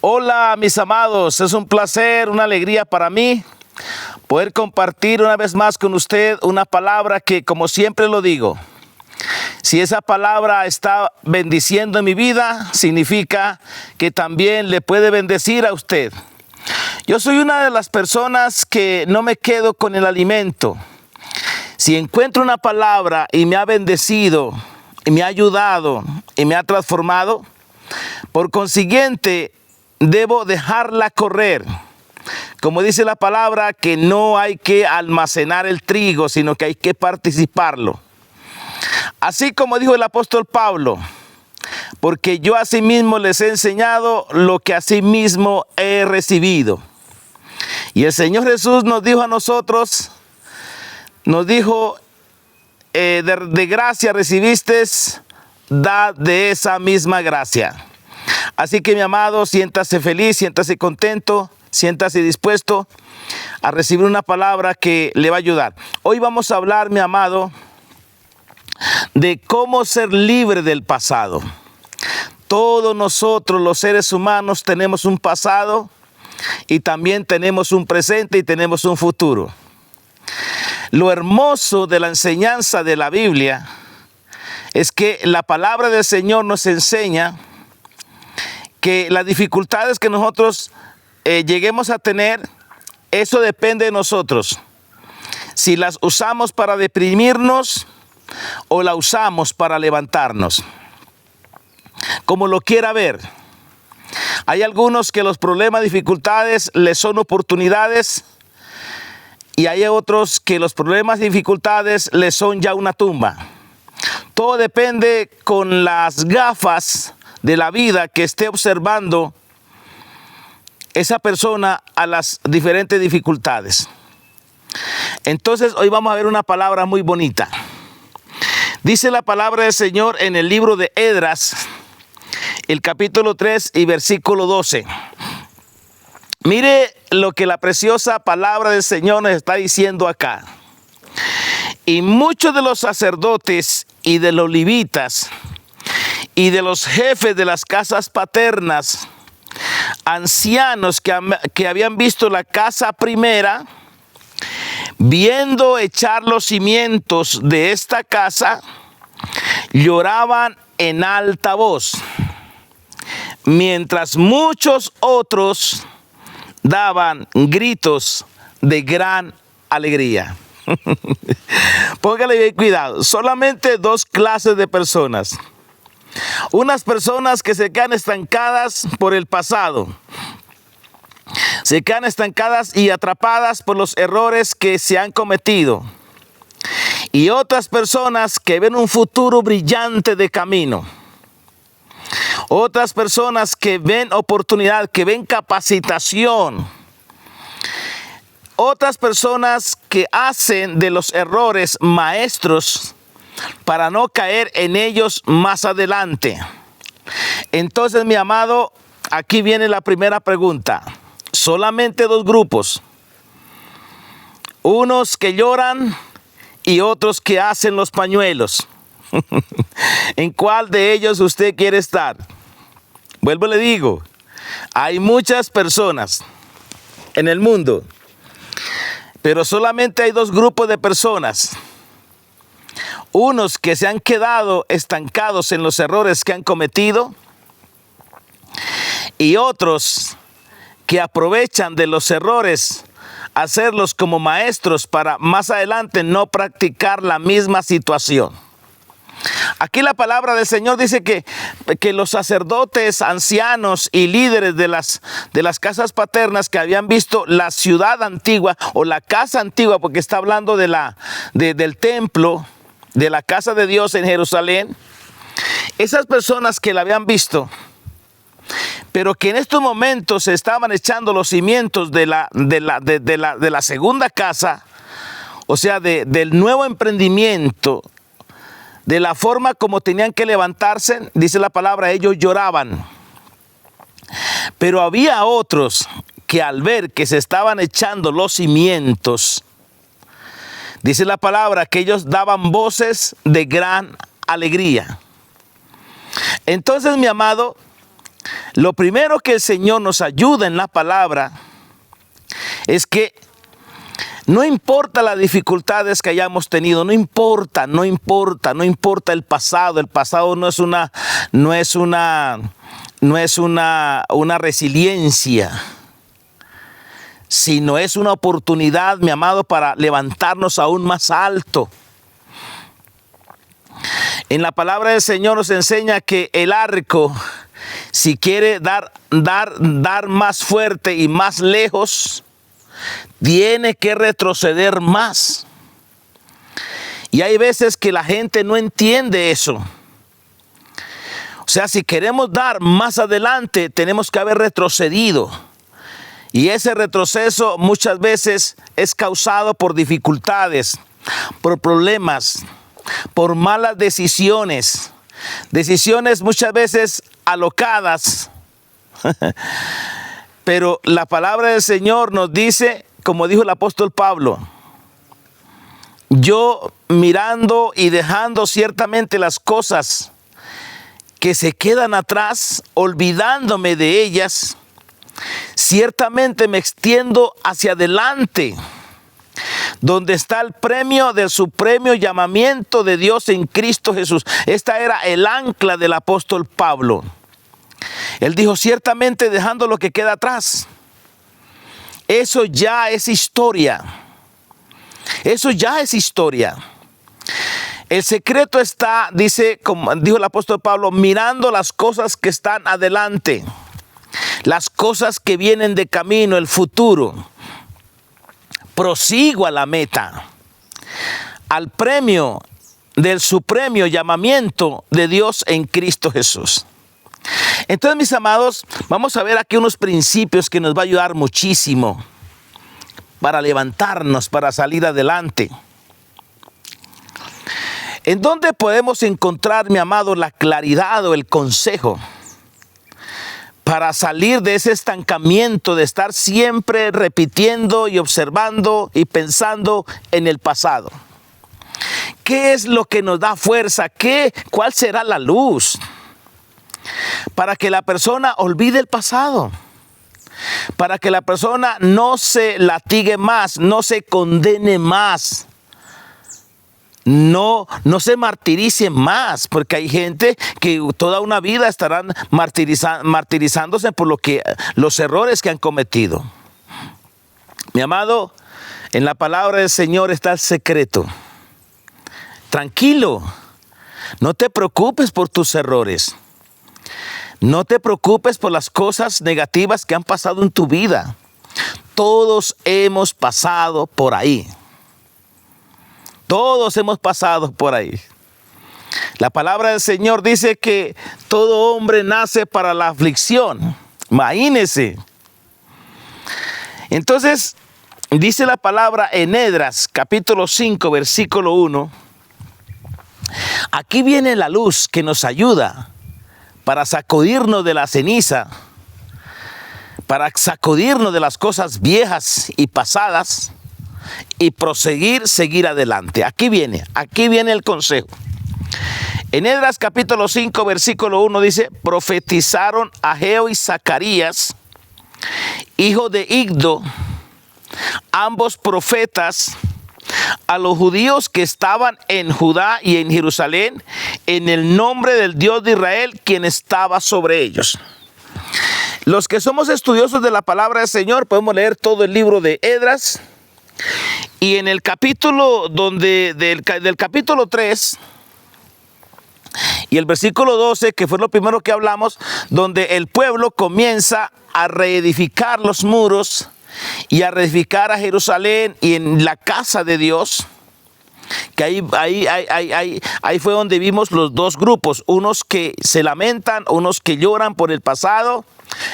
Hola mis amados, es un placer, una alegría para mí poder compartir una vez más con usted una palabra que, como siempre lo digo, si esa palabra está bendiciendo mi vida, significa que también le puede bendecir a usted. Yo soy una de las personas que no me quedo con el alimento. Si encuentro una palabra y me ha bendecido, y me ha ayudado, y me ha transformado, por consiguiente, debo dejarla correr. Como dice la palabra, que no hay que almacenar el trigo, sino que hay que participarlo. Así como dijo el apóstol Pablo, porque yo asimismo les he enseñado lo que asimismo he recibido. Y el Señor Jesús nos dijo a nosotros, nos dijo, de gracia recibiste, da de esa misma gracia. Así que mi amado, siéntase feliz, siéntase contento, siéntase dispuesto a recibir una palabra que le va a ayudar. Hoy vamos a hablar, mi amado, de cómo ser libre del pasado. Todos nosotros, los seres humanos, tenemos un pasado y también tenemos un presente y tenemos un futuro. Lo hermoso de la enseñanza de la Biblia es que la palabra del Señor nos enseña que las dificultades que nosotros lleguemos a tener, eso depende de nosotros. Si las usamos para deprimirnos o la usamos para levantarnos. Como lo quiera ver. Hay algunos que los problemas, dificultades les son oportunidades, y hay otros que los problemas y dificultades les son ya una tumba. Todo depende con las gafas de la vida que esté observando esa persona a las diferentes dificultades. Entonces hoy vamos a ver una palabra muy bonita. Dice la palabra del Señor en el libro de Esdras, el capítulo 3 y versículo 12. Mire lo que la preciosa palabra del Señor nos está diciendo acá. Y muchos de los sacerdotes y de los levitas y de los jefes de las casas paternas, ancianos que habían visto la casa primera, viendo echar los cimientos de esta casa, lloraban en alta voz, mientras muchos otros daban gritos de gran alegría. Póngale bien cuidado, solamente dos clases de personas. Unas personas que se quedan estancadas por el pasado, se quedan estancadas y atrapadas por los errores que se han cometido. Y otras personas que ven un futuro brillante de camino. Otras personas que ven oportunidad, que ven capacitación. Otras personas que hacen de los errores maestros para no caer en ellos más adelante. Entonces, mi amado, aquí viene la primera pregunta. Solamente dos grupos. Unos que lloran y otros que hacen los pañuelos. ¿En cuál de ellos usted quiere estar? Vuelvo y le digo, hay muchas personas en el mundo, pero solamente hay dos grupos de personas. Unos que se han quedado estancados en los errores que han cometido, y otros que aprovechan de los errores, hacerlos como maestros para más adelante no practicar la misma situación. Aquí la palabra del Señor dice que los sacerdotes, ancianos y líderes de las casas paternas que habían visto la ciudad antigua o la casa antigua, porque está hablando del templo, de la casa de Dios en Jerusalén, esas personas que la habían visto, pero que en estos momentos se estaban echando los cimientos de la segunda casa, o sea, del nuevo emprendimiento, de la forma como tenían que levantarse, dice la palabra, ellos lloraban. Pero había otros que al ver que se estaban echando los cimientos, dice la palabra que ellos daban voces de gran alegría. Entonces, mi amado, lo primero que el Señor nos ayuda en la palabra es que no importa las dificultades que hayamos tenido, no importa el pasado. El pasado no es una resiliencia, sino es una oportunidad, mi amado, para levantarnos aún más alto. En la palabra del Señor nos enseña que el arco, si quiere dar más fuerte y más lejos, tiene que retroceder más. Y hay veces que la gente no entiende eso. O sea, si queremos dar más adelante, tenemos que haber retrocedido. Y ese retroceso muchas veces es causado por dificultades, por problemas, por malas decisiones. Decisiones muchas veces alocadas. Pero la palabra del Señor nos dice, como dijo el apóstol Pablo, yo mirando y dejando ciertamente las cosas que se quedan atrás, olvidándome de ellas, ciertamente me extiendo hacia adelante, donde está el premio del supremo llamamiento de Dios en Cristo Jesús. Esta era el ancla del apóstol Pablo. Él dijo, ciertamente dejando lo que queda atrás. Eso ya es historia. Eso ya es historia. El secreto está, dice, como dijo el apóstol Pablo, mirando las cosas que están adelante. Las cosas que vienen de camino, el futuro. Prosigo a la meta. Al premio del supremo llamamiento de Dios en Cristo Jesús. Entonces, mis amados, vamos a ver aquí unos principios que nos va a ayudar muchísimo para levantarnos, para salir adelante. ¿En dónde podemos encontrar, mi amado, la claridad o el consejo para salir de ese estancamiento de estar siempre repitiendo y observando y pensando en el pasado? ¿Qué es lo que nos da fuerza? ¿Cuál será la luz para que la persona olvide el pasado? Para que la persona no se latigue más, no se condene más, no se martirice más, porque hay gente que toda una vida estarán martirizándose por los errores que han cometido. Mi amado, en la palabra del Señor está el secreto. Tranquilo, no te preocupes por tus errores. No te preocupes por las cosas negativas que han pasado en tu vida. Todos hemos pasado por ahí. Todos hemos pasado por ahí. La palabra del Señor dice que todo hombre nace para la aflicción. Imagínese. Entonces, dice la palabra en Esdras, capítulo 5, versículo 1. Aquí viene la luz que nos ayuda para sacudirnos de la ceniza, para sacudirnos de las cosas viejas y pasadas y seguir adelante. Aquí viene el consejo. En Esdras capítulo 5, versículo 1 dice, profetizaron Ageo y Zacarías, hijo de Iddo, ambos profetas, a los judíos que estaban en Judá y en Jerusalén, en el nombre del Dios de Israel, quien estaba sobre ellos. Los que somos estudiosos de la palabra del Señor podemos leer todo el libro de Esdras, y en el capítulo del capítulo 3 y el versículo 12, que fue lo primero que hablamos, donde el pueblo comienza a reedificar los muros y a reedificar a Jerusalén y en la casa de Dios, que ahí fue donde vimos los dos grupos, unos que se lamentan, unos que lloran por el pasado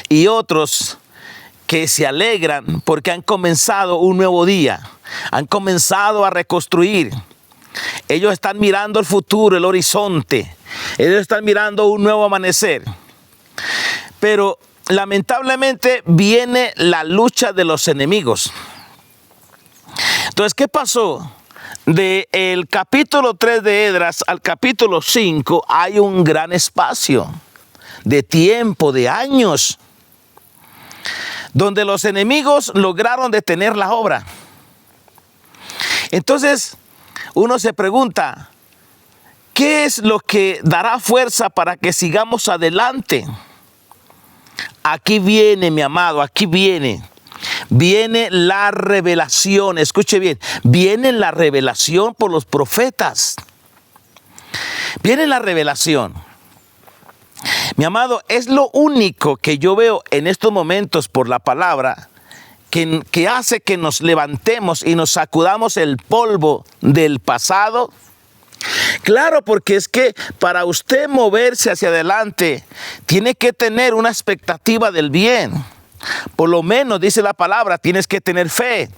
y otros que se alegran porque han comenzado un nuevo día, han comenzado a reconstruir. Ellos están mirando el futuro, el horizonte, ellos están mirando un nuevo amanecer. Pero lamentablemente viene la lucha de los enemigos. Entonces, ¿qué pasó? Del capítulo 3 de Esdras al capítulo 5 hay un gran espacio de tiempo, de años, donde los enemigos lograron detener la obra. Entonces, uno se pregunta, ¿qué es lo que dará fuerza para que sigamos adelante? Aquí viene, mi amado, aquí viene. Viene la revelación, escuche bien, viene la revelación por los profetas. Viene la revelación. Mi amado, es lo único que yo veo en estos momentos por la palabra que hace que nos levantemos y nos sacudamos el polvo del pasado. Claro, porque es que para usted moverse hacia adelante, tiene que tener una expectativa del bien. Por lo menos, dice la palabra, tienes que tener fe.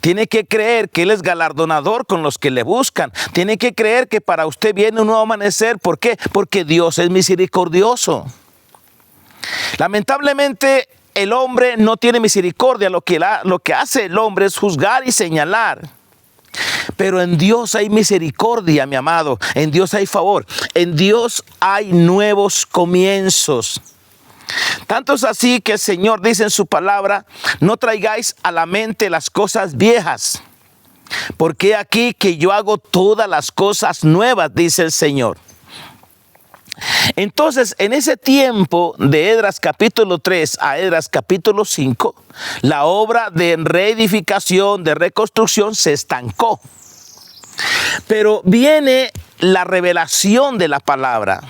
Tiene que creer que Él es galardonador con los que le buscan. Tiene que creer que para usted viene un nuevo amanecer. ¿Por qué? Porque Dios es misericordioso. Lamentablemente, el hombre no tiene misericordia. Lo que hace el hombre es juzgar y señalar. Pero en Dios hay misericordia, mi amado. En Dios hay favor. En Dios hay nuevos comienzos. Tanto es así que el Señor dice en su palabra, no traigáis a la mente las cosas viejas, porque aquí que yo hago todas las cosas nuevas, dice el Señor. Entonces, en ese tiempo de Esdras capítulo 3 a Esdras capítulo 5, la obra de reedificación, de reconstrucción se estancó. Pero viene la revelación de la palabra.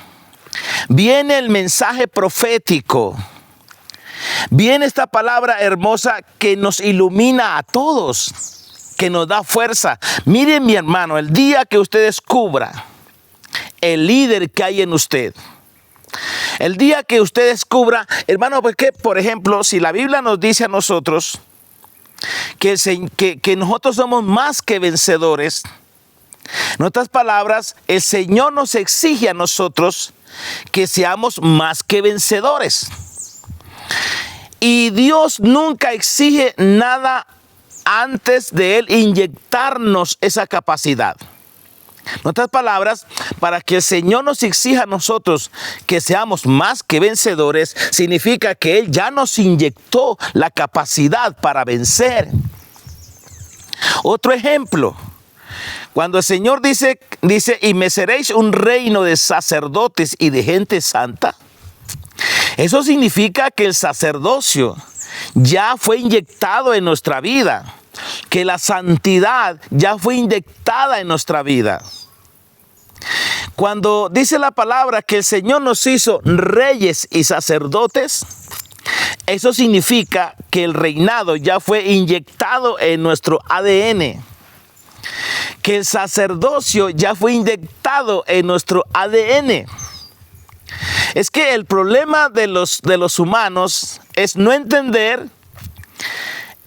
Viene el mensaje profético. Viene esta palabra hermosa que nos ilumina a todos, que nos da fuerza. Miren, mi hermano, el día que usted descubra el líder que hay en usted, el día que usted descubra, hermano, porque por ejemplo, si la Biblia nos dice a nosotros que nosotros somos más que vencedores, en otras palabras, el Señor nos exige a nosotros que seamos más que vencedores. Y Dios nunca exige nada antes de Él inyectarnos esa capacidad. En otras palabras, para que el Señor nos exija a nosotros que seamos más que vencedores, significa que Él ya nos inyectó la capacidad para vencer. Otro ejemplo. Cuando el Señor dice, y me seréis un reino de sacerdotes y de gente santa, eso significa que el sacerdocio ya fue inyectado en nuestra vida, que la santidad ya fue inyectada en nuestra vida. Cuando dice la palabra que el Señor nos hizo reyes y sacerdotes, eso significa que el reinado ya fue inyectado en nuestro ADN. Que el sacerdocio ya fue inyectado en nuestro ADN. Es que el problema de los humanos es no entender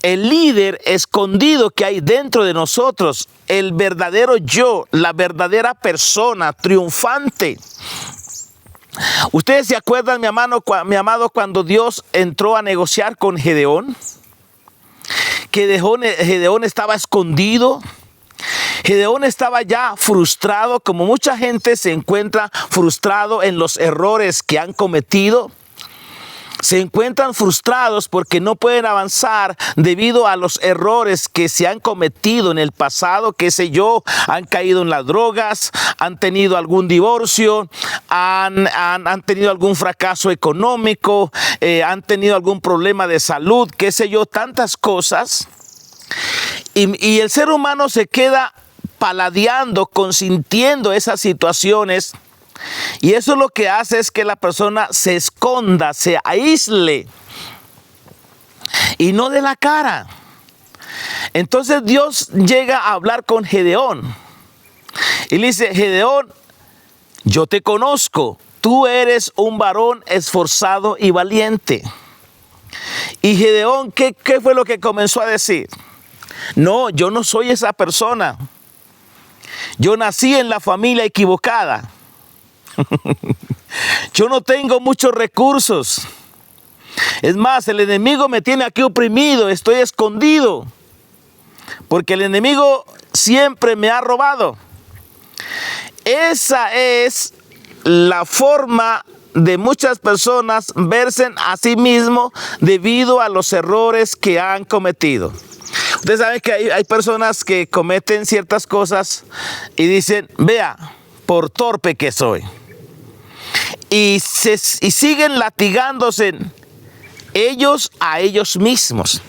el líder escondido que hay dentro de nosotros, el verdadero yo, la verdadera persona triunfante. ¿Ustedes se acuerdan, mi amado, cuando Dios entró a negociar con Gedeón? Que Gedeón estaba escondido. Gedeón estaba ya frustrado, como mucha gente se encuentra frustrado en los errores que han cometido. Se encuentran frustrados porque no pueden avanzar debido a los errores que se han cometido en el pasado, qué sé yo, han caído en las drogas, han tenido algún divorcio, han tenido algún fracaso económico, han tenido algún problema de salud, qué sé yo, tantas cosas. Y el ser humano se queda paladeando, consintiendo esas situaciones. Y eso lo que hace es que la persona se esconda, se aísle y no dé la cara. Entonces Dios llega a hablar con Gedeón y le dice: Gedeón, yo te conozco, tú eres un varón esforzado y valiente. Y Gedeón, ¿qué fue lo que comenzó a decir? No, yo no soy esa persona. Yo nací en la familia equivocada. Yo no tengo muchos recursos. Es más, el enemigo me tiene aquí oprimido, estoy escondido, porque el enemigo siempre me ha robado. Esa es la forma de muchas personas verse a sí mismos debido a los errores que han cometido. Ustedes saben que hay personas que cometen ciertas cosas y dicen, vea, por torpe que soy. Y siguen latigándose ellos a ellos mismos.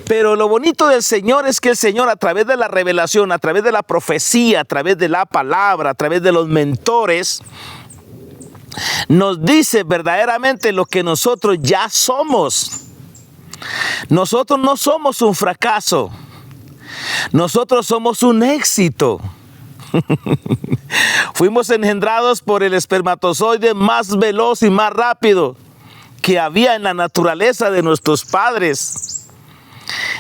Pero lo bonito del Señor es que el Señor, a través de la revelación, a través de la profecía, a través de la palabra, a través de los mentores, nos dice verdaderamente lo que nosotros ya somos. Nosotros no somos un fracaso. Nosotros somos un éxito. Fuimos engendrados por el espermatozoide más veloz y más rápido que había en la naturaleza de nuestros padres.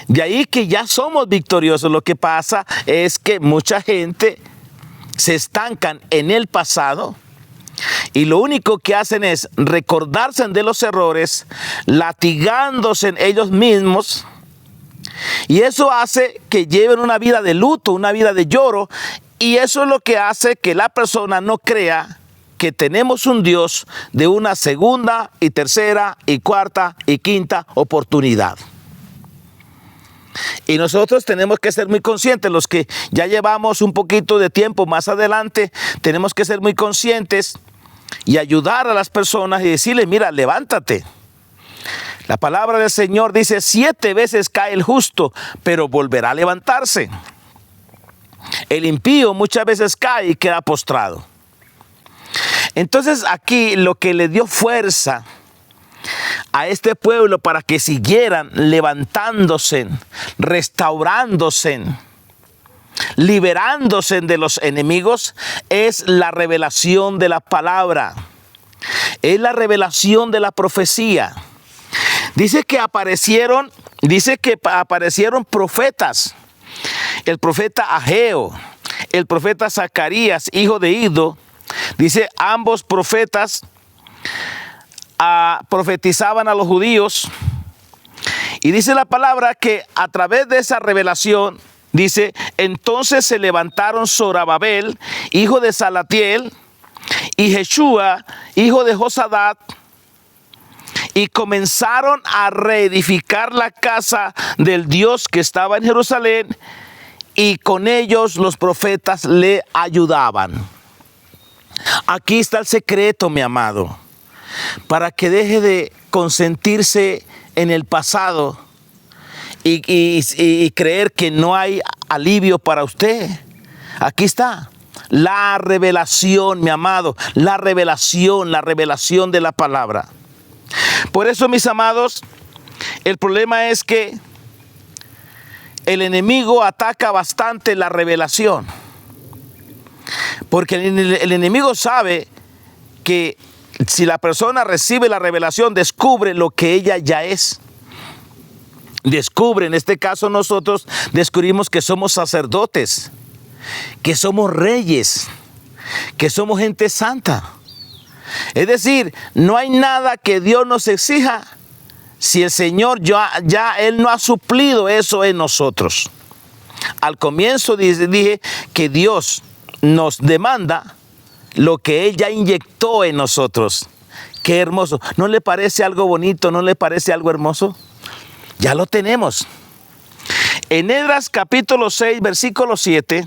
De ahí que ya somos victoriosos. Lo que pasa es que mucha gente se estancan en el pasado y lo único que hacen es recordarse de los errores, latigándose en ellos mismos, y eso hace que lleven una vida de luto, una vida de lloro, y eso es lo que hace que la persona no crea que tenemos un Dios de una segunda y tercera y cuarta y quinta oportunidad. Y nosotros tenemos que ser muy conscientes, los que ya llevamos un poquito de tiempo más adelante, tenemos que ser muy conscientes y ayudar a las personas y decirles, mira, levántate. La palabra del Señor dice, 7 veces cae el justo, pero volverá a levantarse. El impío muchas veces cae y queda postrado. Entonces aquí lo que le dio fuerza a este pueblo para que siguieran levantándose, restaurándose, liberándose de los enemigos, es la revelación de la palabra, es la revelación de la profecía. Dice que aparecieron profetas, el profeta Ageo, el profeta Zacarías, hijo de Ido. Dice, ambos profetas profetizaban a los judíos, y dice la palabra que a través de esa revelación, dice, entonces se levantaron Zorobabel, hijo de Salatiel, y Jeshua, hijo de Josadat, y comenzaron a reedificar la casa del Dios que estaba en Jerusalén, y con ellos los profetas le ayudaban. Aquí está el secreto, mi amado, para que deje de consentirse en el pasado y creer que no hay alivio para usted. Aquí está la revelación, mi amado, la revelación de la palabra. Por eso, mis amados, el problema es que el enemigo ataca bastante la revelación, porque el enemigo sabe que si la persona recibe la revelación, descubre lo que ella ya es. Descubre, en este caso nosotros descubrimos que somos sacerdotes, que somos reyes, que somos gente santa. Es decir, no hay nada que Dios nos exija si el Señor ya Él no ha suplido eso en nosotros. Al comienzo dije que Dios nos demanda lo que Él ya inyectó en nosotros. Qué hermoso. ¿No le parece algo bonito? ¿No le parece algo hermoso? Ya lo tenemos. En Esdras capítulo 6, versículo 7.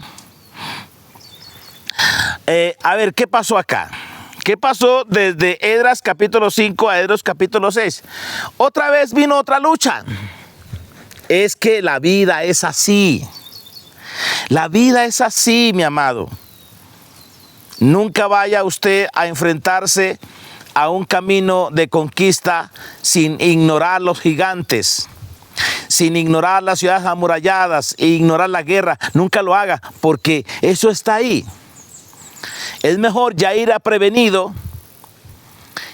A ver, ¿qué pasó acá? ¿Qué pasó desde Esdras capítulo 5 a Esdras capítulo 6? Otra vez vino otra lucha. Es que la vida es así. La vida es así, mi amado. Nunca vaya usted a enfrentarse a un camino de conquista sin ignorar los gigantes, sin ignorar las ciudades amuralladas e ignorar la guerra. Nunca lo haga, porque eso está ahí. Es mejor ya ir a prevenido,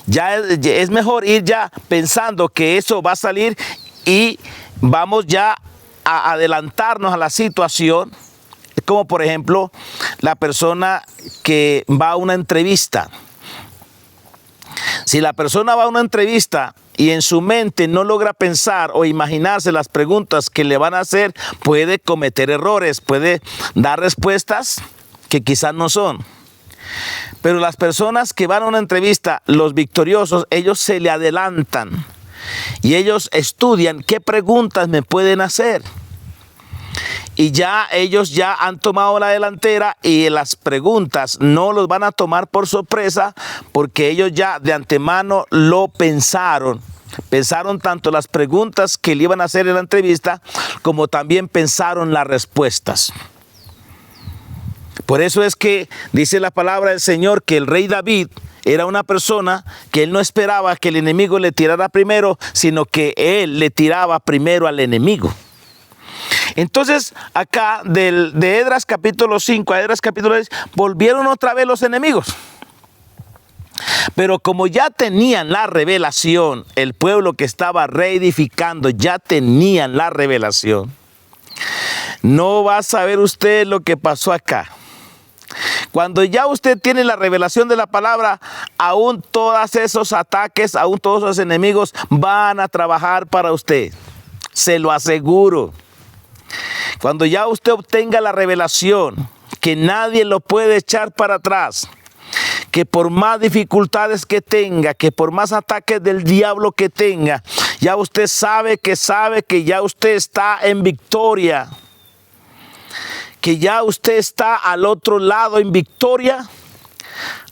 es mejor ir ya pensando que eso va a salir y vamos ya a adelantarnos a la situación. Como por ejemplo la persona que va a una entrevista. Si la persona va a una entrevista y en su mente no logra pensar o imaginarse las preguntas que le van a hacer, puede cometer errores, puede dar respuestas que quizás no son. Pero las personas que van a una entrevista, los victoriosos, ellos se le adelantan y ellos estudian qué preguntas me pueden hacer. Y ya ellos ya han tomado la delantera y las preguntas no los van a tomar por sorpresa porque ellos ya de antemano lo pensaron. Pensaron tanto las preguntas que le iban a hacer en la entrevista como también pensaron las respuestas. Por eso es que dice la palabra del Señor que el rey David era una persona que él no esperaba que el enemigo le tirara primero, sino que él le tiraba primero al enemigo. Entonces acá de Esdras capítulo 5 a Esdras capítulo 6 volvieron otra vez los enemigos. Pero como ya tenían la revelación, el pueblo que estaba reedificando ya tenían la revelación. No va a saber usted lo que pasó acá. Cuando ya usted tiene la revelación de la palabra, aún todos esos ataques, aún todos esos enemigos van a trabajar para usted. Se lo aseguro. Cuando ya usted obtenga la revelación, que nadie lo puede echar para atrás, que por más dificultades que tenga, que por más ataques del diablo que tenga, ya usted sabe que ya usted está en victoria, que ya usted está al otro lado en victoria.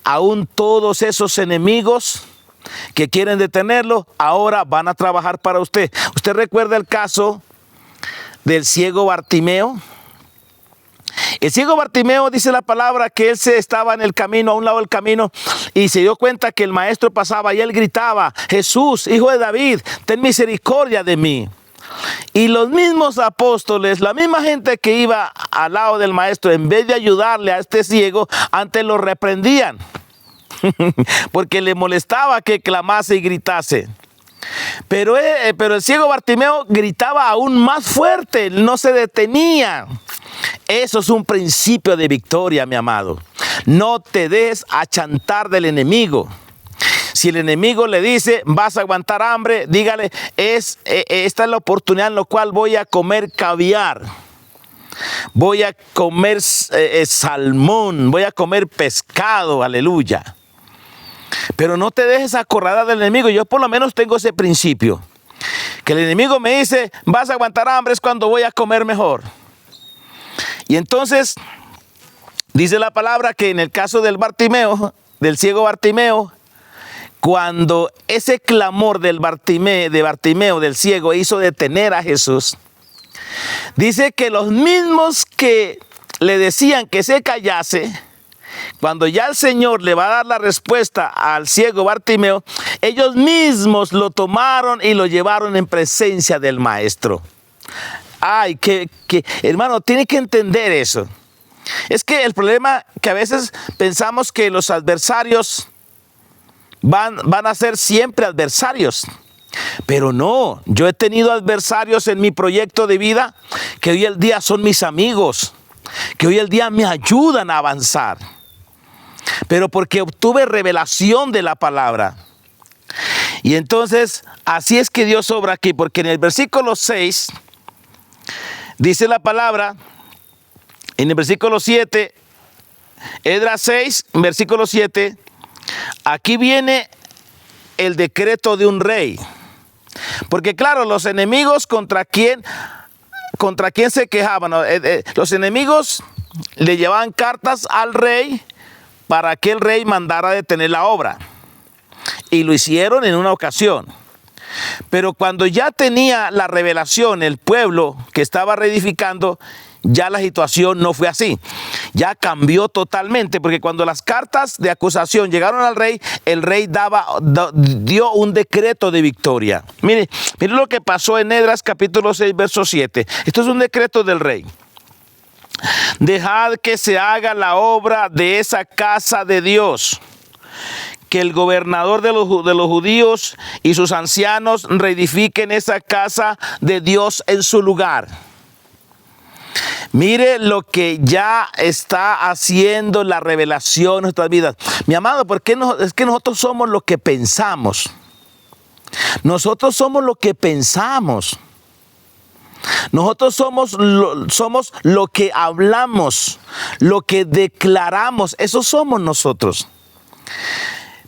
Aún todos esos enemigos que quieren detenerlo, ahora van a trabajar para usted. ¿Usted recuerda el caso del ciego Bartimeo? El ciego Bartimeo, dice la palabra, que él se estaba en el camino, a un lado del camino, y se dio cuenta que el maestro pasaba y él gritaba: Jesús, hijo de David, ten misericordia de mí. Y los mismos apóstoles, la misma gente que iba al lado del maestro, en vez de ayudarle a este ciego, antes lo reprendían porque le molestaba que clamase y gritase. Pero el ciego Bartimeo gritaba aún más fuerte, no se detenía. Eso es un principio de victoria, mi amado. No te dejes achantar del enemigo. Si el enemigo le dice, vas a aguantar hambre, dígale, esta es la oportunidad en la cual voy a comer caviar, voy a comer salmón, voy a comer pescado, aleluya. Pero no te dejes acorralar del enemigo. Yo por lo menos tengo ese principio. Que el enemigo me dice, vas a aguantar hambre, es cuando voy a comer mejor. Y entonces, dice la palabra que en el caso del Bartimeo, del ciego Bartimeo, cuando ese clamor de Bartimeo, del ciego, hizo detener a Jesús, dice que los mismos que le decían que se callase, cuando ya el Señor le va a dar la respuesta al ciego Bartimeo, ellos mismos lo tomaron y lo llevaron en presencia del maestro. Ay, que hermano, tiene que entender eso. Es que el problema que a veces pensamos que los adversarios van a ser siempre adversarios. Pero no, yo he tenido adversarios en mi proyecto de vida que hoy el día son mis amigos, que hoy el día me ayudan a avanzar. Pero porque obtuve revelación de la palabra. Y entonces, así es que Dios obra aquí, porque en el versículo 6, dice la palabra, en el versículo 7, Esdras 6, versículo 7, aquí viene el decreto de un rey. Porque claro, los enemigos contra quién se quejaban. Los enemigos le llevaban cartas al rey para que el rey mandara detener la obra. Y lo hicieron en una ocasión. Pero cuando ya tenía la revelación el pueblo que estaba reedificando, ya la situación no fue así. Ya cambió totalmente, porque cuando las cartas de acusación llegaron al rey, el rey dio un decreto de victoria. Mire lo que pasó en Esdras capítulo 6, verso 7. Esto es un decreto del rey. Dejad que se haga la obra de esa casa de Dios, que el gobernador de los judíos y sus ancianos reedifiquen esa casa de Dios en su lugar. Mire lo que ya está haciendo la revelación en nuestras vidas. Mi amado, porque es que nosotros somos lo que pensamos. Nosotros somos lo que pensamos. Nosotros somos lo que hablamos, lo que declaramos. Eso somos nosotros.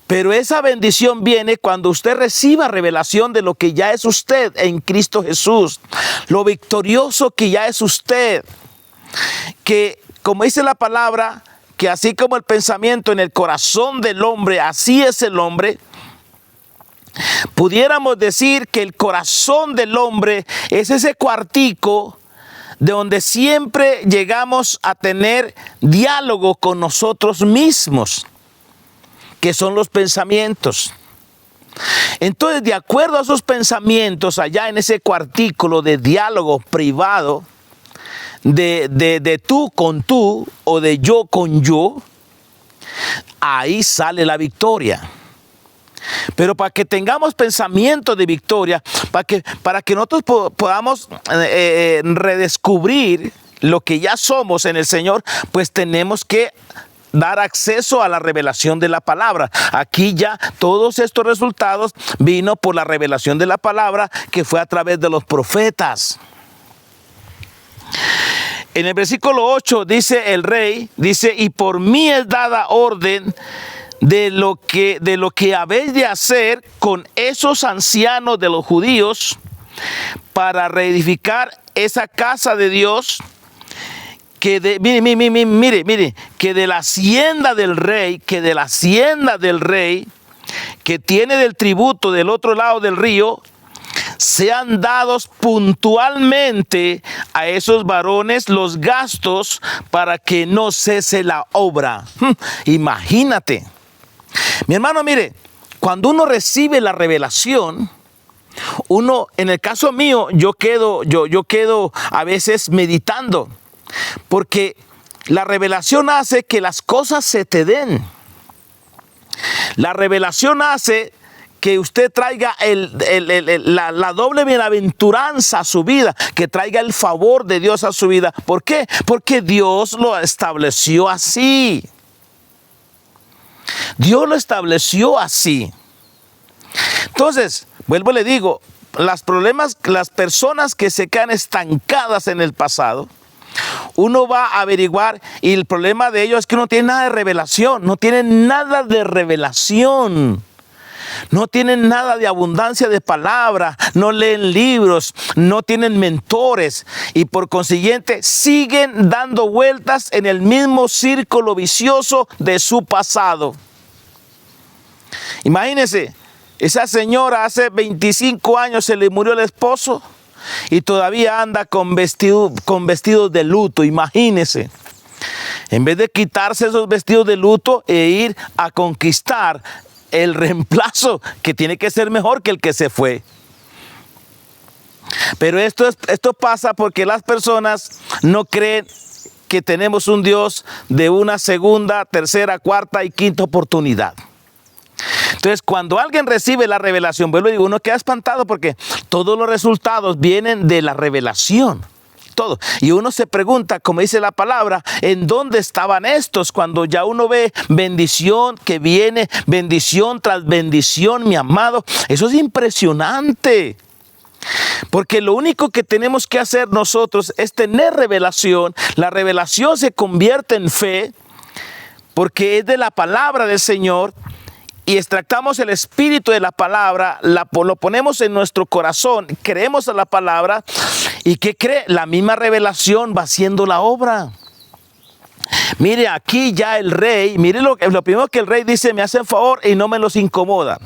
Pero esa bendición viene cuando usted reciba revelación de lo que ya es usted en Cristo Jesús. Lo victorioso que ya es usted. Que, como dice la palabra, que así como el pensamiento en el corazón del hombre, así es el hombre. Pudiéramos decir que el corazón del hombre es ese cuartico de donde siempre llegamos a tener diálogo con nosotros mismos, que son los pensamientos. Entonces, de acuerdo a esos pensamientos, allá en ese cuartículo de diálogo privado, de tú con tú o de yo con yo, ahí sale la victoria. Pero para que tengamos pensamiento de victoria, para que nosotros podamos redescubrir lo que ya somos en el Señor, pues tenemos que dar acceso a la revelación de la palabra. Aquí ya todos estos resultados vino por la revelación de la palabra que fue a través de los profetas. En el versículo 8 dice el rey, dice, y por mí es dada orden de lo que habéis de hacer con esos ancianos de los judíos para reedificar esa casa de Dios, que mire, que de la hacienda del rey, que tiene del tributo del otro lado del río, sean dados puntualmente a esos varones los gastos para que no cese la obra. Imagínate. Mi hermano, mire, cuando uno recibe la revelación, uno, en el caso mío, yo quedo a veces meditando, porque la revelación hace que las cosas se te La revelación hace que usted traiga la doble bienaventuranza a su vida, que traiga el favor de Dios a su vida. ¿Por qué? Porque Dios lo estableció así. Dios lo estableció así. Entonces, vuelvo y le digo, las personas que se quedan estancadas en el pasado, uno va a averiguar y el problema de ellos es que no tienen nada de revelación, no tienen nada de revelación. No tienen nada de abundancia de palabra, no leen libros, no tienen mentores y por consiguiente siguen dando vueltas en el mismo círculo vicioso de su pasado. Imagínense, esa señora hace 25 años se le murió el esposo y todavía anda con vestidos de luto, imagínense. En vez de quitarse esos vestidos de luto e ir a conquistar el reemplazo que tiene que ser mejor que el que se fue. Pero esto pasa porque las personas no creen que tenemos un Dios de una segunda, tercera, cuarta y quinta oportunidad. Entonces, cuando alguien recibe la revelación, vuelvo y digo, uno queda espantado porque todos los resultados vienen de la revelación. Todo. Y uno se pregunta, como dice la palabra, ¿en dónde estaban estos? Cuando ya uno ve bendición que viene, bendición tras bendición, mi amado. Eso es impresionante. Porque lo único que tenemos que hacer nosotros es tener revelación. La revelación se convierte en fe porque es de la palabra del Señor. Y extractamos el espíritu de la palabra, lo ponemos en nuestro corazón, creemos a la palabra. ¿Y qué cree? La misma revelación va haciendo la obra. Mire, aquí ya el rey, mire lo primero que el rey dice, me hacen favor y no me los incomodan.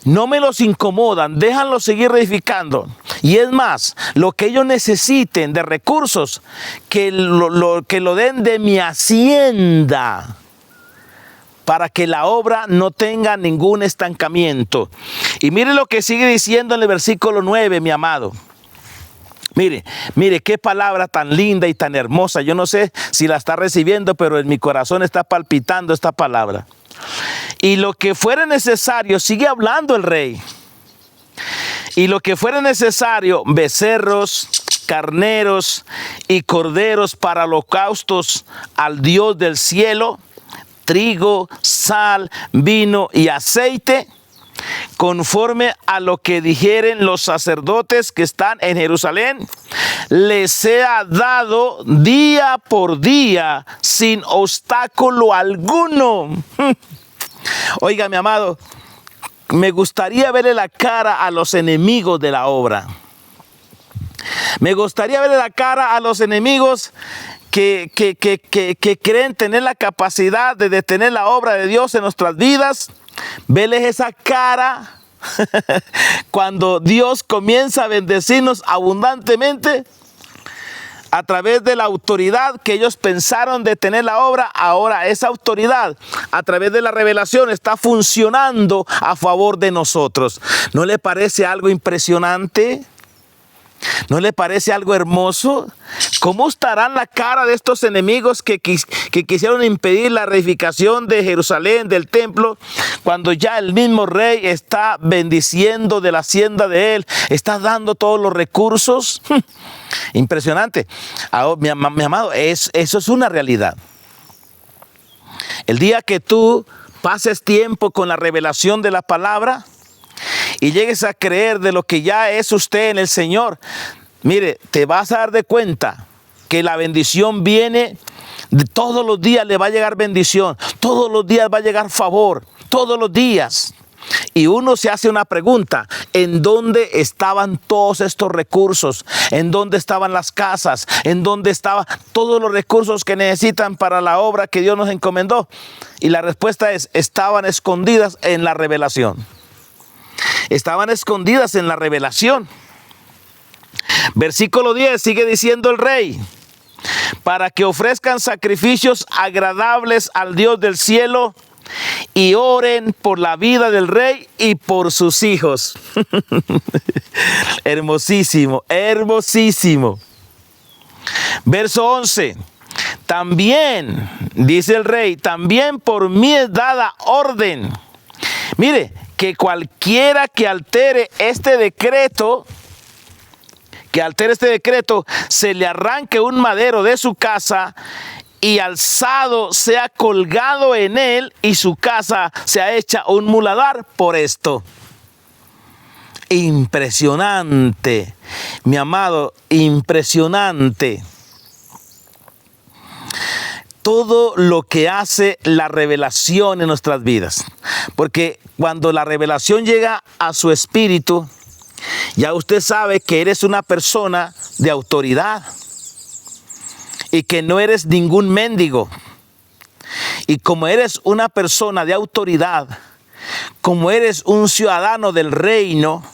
No me los incomodan, déjanlos seguir reedificando. Y es más, lo que ellos necesiten de recursos, que lo den de mi hacienda, para que la obra no tenga ningún estancamiento. Y mire lo que sigue diciendo en el versículo 9, mi amado. Mire qué palabra tan linda y tan hermosa. Yo no sé si la está recibiendo, pero en mi corazón está palpitando esta palabra. Y lo que fuera necesario, sigue hablando el rey. Y lo que fuera necesario, becerros, carneros y corderos para holocaustos al Dios del cielo, trigo, sal, vino y aceite, conforme a lo que dijeren los sacerdotes que están en Jerusalén, les sea dado día por día sin obstáculo alguno. Oiga, mi amado, me gustaría verle la cara a los enemigos de la obra. Me gustaría verle la cara a los enemigos que creen tener la capacidad de detener la obra de Dios en nuestras vidas. Verles esa cara cuando Dios comienza a bendecirnos abundantemente a través de la autoridad que ellos pensaron detener la obra. Ahora esa autoridad a través de la revelación está funcionando a favor de nosotros. ¿No le parece algo impresionante? ¿No le parece algo hermoso? ¿Cómo estarán la cara de estos enemigos que quisieron impedir la reedificación de Jerusalén, del templo, cuando ya el mismo rey está bendiciendo de la hacienda de él, está dando todos los recursos? Impresionante. Ahora, mi amado, eso es una realidad. El día que tú pases tiempo con la revelación de la palabra y llegues a creer de lo que ya es usted en el Señor, mire, te vas a dar de cuenta que la bendición viene, de todos los días le va a llegar bendición, todos los días va a llegar favor, todos los días. Y uno se hace una pregunta: ¿en dónde estaban todos estos recursos? ¿En dónde estaban las casas? ¿En dónde estaban todos los recursos que necesitan para la obra que Dios nos encomendó? Y la respuesta es: estaban escondidas en la revelación. Estaban escondidas en la revelación. Versículo 10, sigue diciendo el rey: para que ofrezcan sacrificios agradables al Dios del cielo y oren por la vida del rey y por sus hijos. Hermosísimo, hermosísimo. Verso 11. También, dice el rey, también por mí es dada orden. Mire, que cualquiera que altere este decreto, se le arranque un madero de su casa y alzado sea colgado en él y su casa sea hecha un muladar por esto. Impresionante, mi amado, impresionante. Todo lo que hace la revelación en nuestras vidas. Porque cuando la revelación llega a su espíritu, ya usted sabe que eres una persona de autoridad y que no eres ningún mendigo. Y como eres una persona de autoridad, como eres un ciudadano del reino,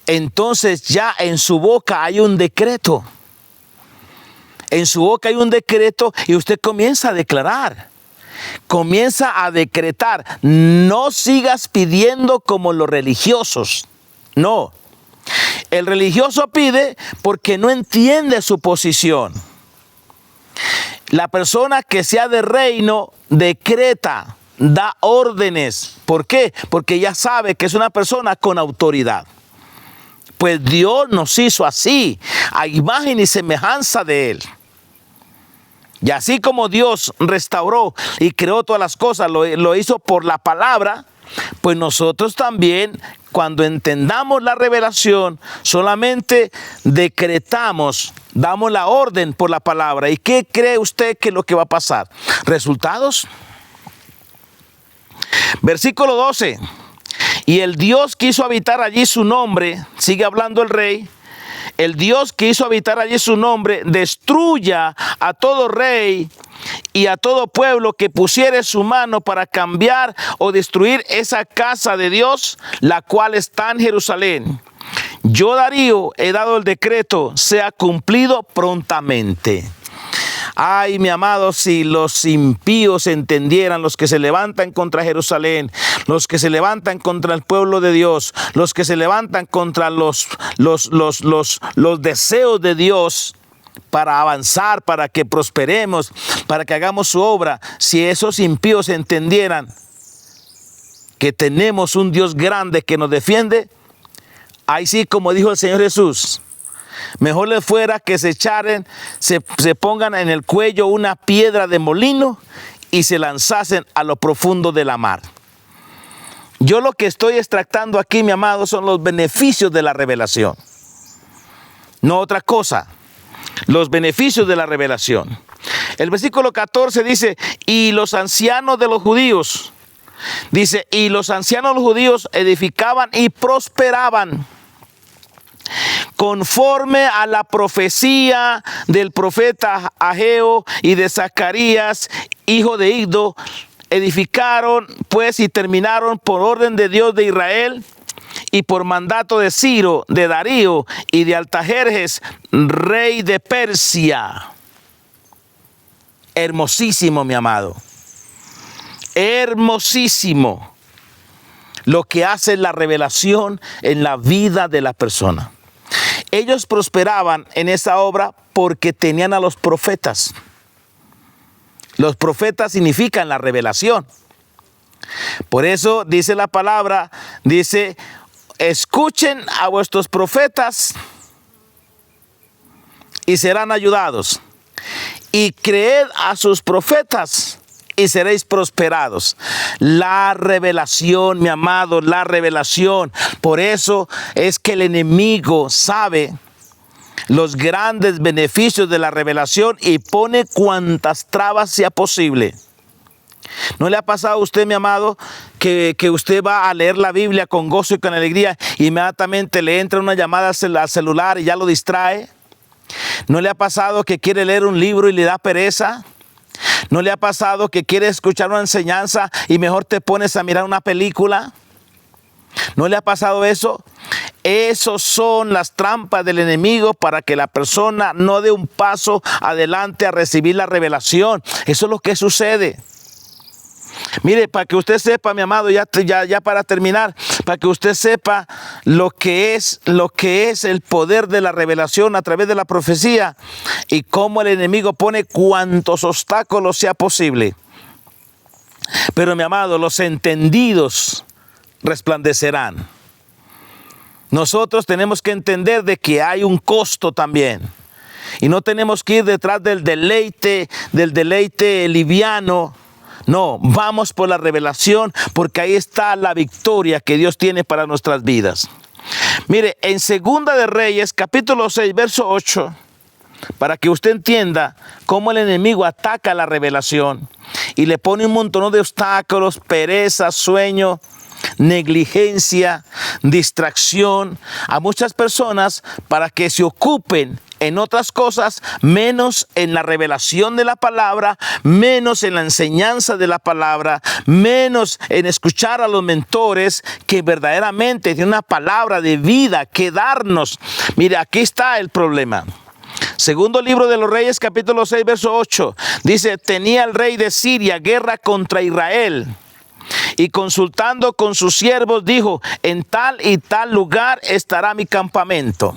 entonces ya en su boca hay un decreto. En su boca hay un decreto y usted comienza a declarar. Comienza a decretar. No sigas pidiendo como los religiosos. No. El religioso pide porque no entiende su posición. La persona que sea de reino decreta, da órdenes. ¿Por qué? Porque ya sabe que es una persona con autoridad. Pues Dios nos hizo así, a imagen y semejanza de Él. Y así como Dios restauró y creó todas las cosas, lo hizo por la palabra, pues nosotros también, cuando entendamos la revelación, solamente decretamos, damos la orden por la palabra. ¿Y qué cree usted que es lo que va a pasar? ¿Resultados? Versículo 12. Y el Dios que hizo habitar allí su nombre, sigue hablando el rey, el Dios que hizo habitar allí su nombre, destruya a todo rey y a todo pueblo que pusiere su mano para cambiar o destruir esa casa de Dios, la cual está en Jerusalén. Yo, Darío, he dado el decreto, sea cumplido prontamente. Ay, mi amado, si los impíos entendieran, los que se levantan contra Jerusalén, los que se levantan contra el pueblo de Dios, los que se levantan contra los deseos de Dios para avanzar, para que prosperemos, para que hagamos su obra, si esos impíos entendieran que tenemos un Dios grande que nos defiende, ahí sí, como dijo el Señor Jesús, mejor les fuera que se pongan en el cuello una piedra de molino y se lanzasen a lo profundo de la mar. Yo lo que estoy extractando aquí, mi amado, son los beneficios de la revelación. No otra cosa. Los beneficios de la revelación. El versículo 14 dice, y los ancianos de los judíos, dice, y los ancianos de los judíos edificaban y prosperaban, conforme a la profecía del profeta Ageo y de Zacarías, hijo de Iddo, edificaron pues y terminaron por orden de Dios de Israel y por mandato de Ciro, de Darío y de Artajerjes, rey de Persia. Hermosísimo, mi amado. Hermosísimo lo que hace la revelación en la vida de la persona. Ellos prosperaban en esa obra porque tenían a los profetas. Los profetas significan la revelación. Por eso dice la palabra, dice, escuchen a vuestros profetas y serán ayudados. Y creed a sus profetas y seréis prosperados. La revelación, mi amado, la revelación. Por eso es que el enemigo sabe los grandes beneficios de la revelación y pone cuantas trabas sea posible. ¿No le ha pasado a usted, mi amado, que usted va a leer la Biblia con gozo y con alegría y inmediatamente le entra una llamada al celular y ya lo distrae? ¿No le ha pasado que quiere leer un libro y le da pereza? ¿No le ha pasado que quiere escuchar una enseñanza y mejor te pones a mirar una película? ¿No le ha pasado eso? Esos son las trampas del enemigo para que la persona no dé un paso adelante a recibir la revelación. Eso es lo que sucede. Mire, para que usted sepa, mi amado, ya para terminar, para que usted sepa lo que es el poder de la revelación a través de la profecía y cómo el enemigo pone cuantos obstáculos sea posible. Pero, mi amado, los entendidos resplandecerán. Nosotros tenemos que entender de que hay un costo también. Y no tenemos que ir detrás del deleite liviano. No, vamos por la revelación porque ahí está la victoria que Dios tiene para nuestras vidas. Mire, en Segunda de Reyes, capítulo 6, verso 8, para que usted entienda cómo el enemigo ataca la revelación y le pone un montón de obstáculos, pereza, sueño, negligencia, distracción a muchas personas para que se ocupen en otras cosas, menos en la revelación de la palabra, menos en la enseñanza de la palabra, menos en escuchar a los mentores que verdaderamente tienen una palabra de vida que darnos. Mire, aquí está el problema. Segundo libro de los Reyes, capítulo 6, verso 8, dice, tenía el rey de Siria guerra contra Israel. Y consultando con sus siervos dijo, en tal y tal lugar estará mi campamento.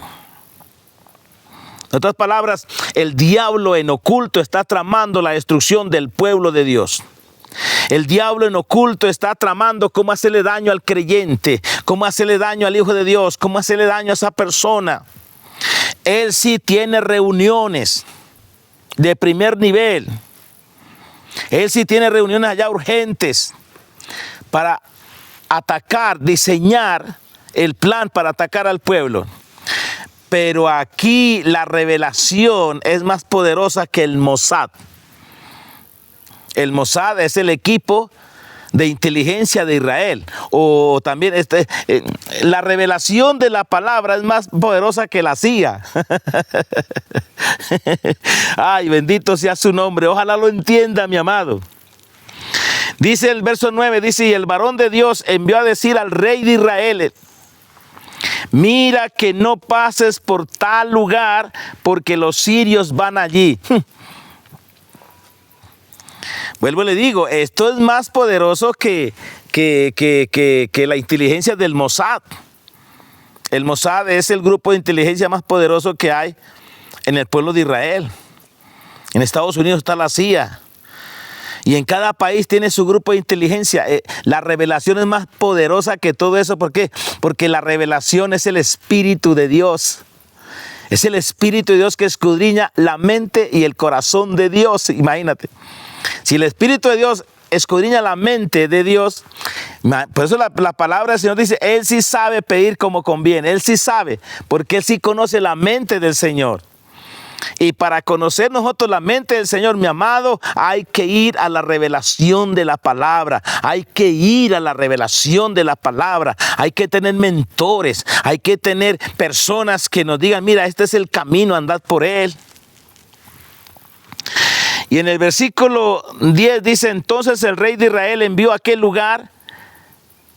En otras palabras, el diablo en oculto está tramando la destrucción del pueblo de Dios. El diablo en oculto está tramando cómo hacerle daño al creyente, cómo hacerle daño al Hijo de Dios, cómo hacerle daño a esa persona. Él sí tiene reuniones de primer nivel. Él sí tiene reuniones allá urgentes para atacar, diseñar el plan para atacar al pueblo. Pero aquí la revelación es más poderosa que el Mossad. El Mossad es el equipo de inteligencia de Israel. O también la revelación de la palabra es más poderosa que la CIA. Ay, bendito sea su nombre. Ojalá lo entienda, mi amado. Dice el verso 9, dice, y el varón de Dios envió a decir al rey de Israel, mira que no pases por tal lugar porque los sirios van allí. Vuelvo y le digo, esto es más poderoso que la inteligencia del Mossad. El Mossad es el grupo de inteligencia más poderoso que hay en el pueblo de Israel. En Estados Unidos está la CIA. Y en cada país tiene su grupo de inteligencia. La revelación es más poderosa que todo eso. ¿Por qué? Porque la revelación es el Espíritu de Dios. Es el Espíritu de Dios que escudriña la mente y el corazón de Dios. Imagínate. Si el Espíritu de Dios escudriña la mente de Dios. Por eso la palabra del Señor dice, Él sí sabe pedir como conviene. Él sí sabe, porque Él sí conoce la mente del Señor. Y para conocer nosotros la mente del Señor, mi amado, hay que ir a la revelación de la palabra. Hay que ir a la revelación de la palabra. Hay que tener mentores. Hay que tener personas que nos digan, mira, este es el camino, andad por él. Y en el versículo 10 dice, entonces el rey de Israel envió a aquel lugar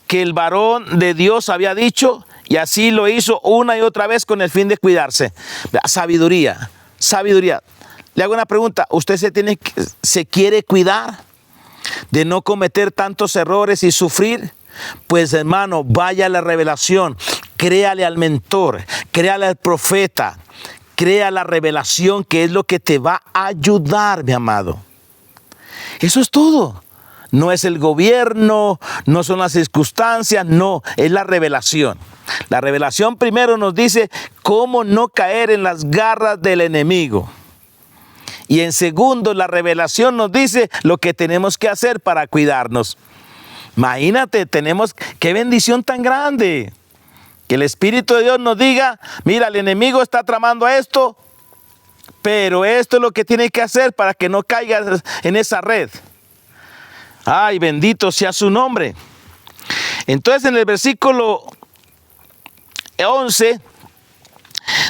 que el varón de Dios había dicho, y así lo hizo una y otra vez con el fin de cuidarse. Sabiduría. Sabiduría. Le hago una pregunta. ¿Usted se quiere cuidar de no cometer tantos errores y sufrir? Pues hermano, vaya a la revelación. Créale al mentor. Créale al profeta. Crea la revelación, que es lo que te va a ayudar, mi amado. Eso es todo. No es el gobierno, no son las circunstancias, no, es la revelación. La revelación primero nos dice cómo no caer en las garras del enemigo. Y en segundo, la revelación nos dice lo que tenemos que hacer para cuidarnos. Imagínate, qué bendición tan grande. Que el Espíritu de Dios nos diga, mira, el enemigo está tramando esto, pero esto es lo que tienes que hacer para que no caigas en esa red. Ay, bendito sea su nombre. Entonces en el versículo 11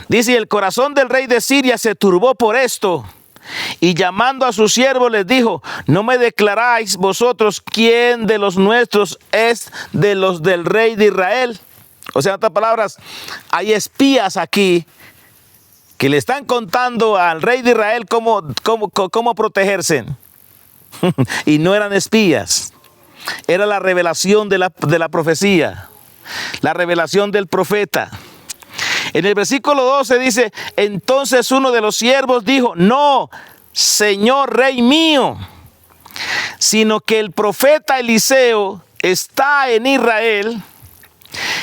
dice, el corazón del rey de Siria se turbó por esto, y llamando a sus siervos les dijo, no me declaráis vosotros quién de los nuestros es de los del rey de Israel. O sea, en otras palabras, hay espías aquí que le están contando al rey de Israel cómo protegerse. Y no eran espías, era la revelación de la profecía, la revelación del profeta. En el versículo 12 dice, entonces uno de los siervos dijo, no, señor rey mío, sino que el profeta Eliseo está en Israel,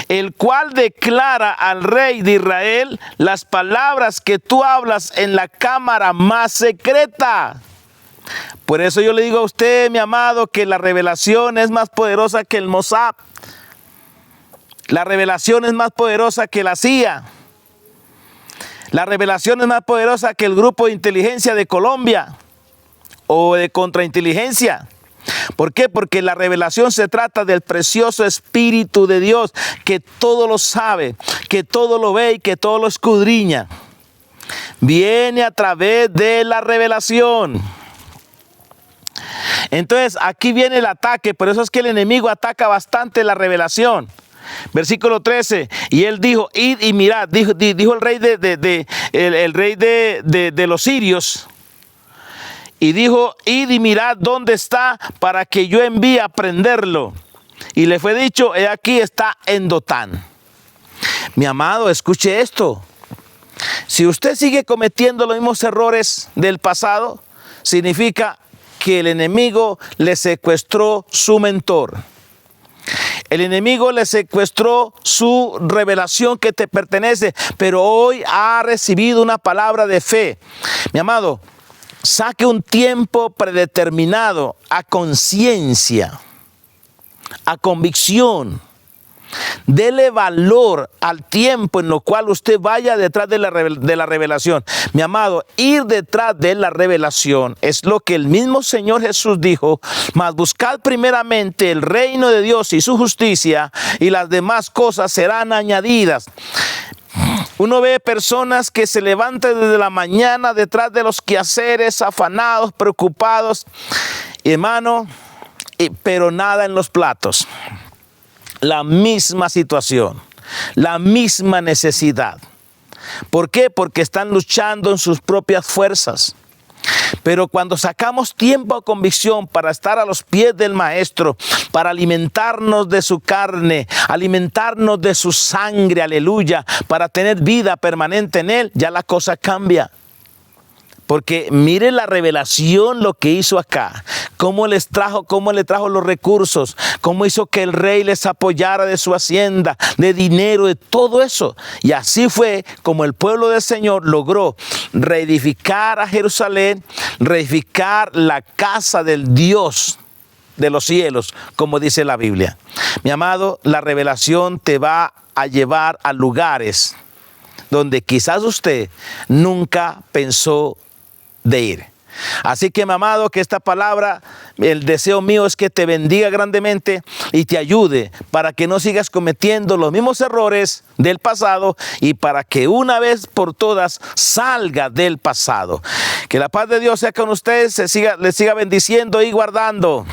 el cual declara al rey de Israel las palabras que tú hablas en la cámara más secreta. Por eso yo le digo a usted, mi amado, que la revelación es más poderosa que el Mossad. La revelación es más poderosa que la CIA. La revelación es más poderosa que el grupo de inteligencia de Colombia o de contrainteligencia. ¿Por qué? Porque la revelación se trata del precioso Espíritu de Dios, que todo lo sabe, que todo lo ve y que todo lo escudriña. Viene a través de la revelación. Entonces aquí viene el ataque, por eso es que el enemigo ataca bastante la revelación. Versículo 13, y él dijo, id y mirad, dijo el rey de los sirios, y dijo, id y mirad dónde está para que yo envíe a prenderlo. Y le fue dicho, he aquí está en Dotán. Mi amado, escuche esto. Si usted sigue cometiendo los mismos errores del pasado, significa que el enemigo le secuestró su mentor. El enemigo le secuestró su revelación que te pertenece, pero hoy ha recibido una palabra de fe. Mi amado, saque un tiempo predeterminado a conciencia, a convicción. Dele valor al tiempo en lo cual usted vaya detrás de la revelación. Mi amado, ir detrás de la revelación es lo que el mismo Señor Jesús dijo, mas buscad primeramente el reino de Dios y su justicia, y las demás cosas serán añadidas. Uno ve personas que se levantan desde la mañana detrás de los quehaceres, afanados, preocupados, hermano, pero nada en los platos. La misma situación, la misma necesidad. ¿Por qué? Porque están luchando en sus propias fuerzas. Pero cuando sacamos tiempo a convicción para estar a los pies del Maestro, para alimentarnos de su carne, alimentarnos de su sangre, aleluya, para tener vida permanente en Él, ya la cosa cambia. Porque mire la revelación lo que hizo acá, cómo le trajo los recursos, cómo hizo que el rey les apoyara de su hacienda, de dinero, de todo eso. Y así fue como el pueblo del Señor logró reedificar a Jerusalén, reedificar la casa del Dios de los cielos, como dice la Biblia. Mi amado, la revelación te va a llevar a lugares donde quizás usted nunca pensó de ir. Así que, mi amado, que esta palabra, el deseo mío es que te bendiga grandemente y te ayude para que no sigas cometiendo los mismos errores del pasado y para que una vez por todas salga del pasado. Que la paz de Dios sea con ustedes, les siga bendiciendo y guardando.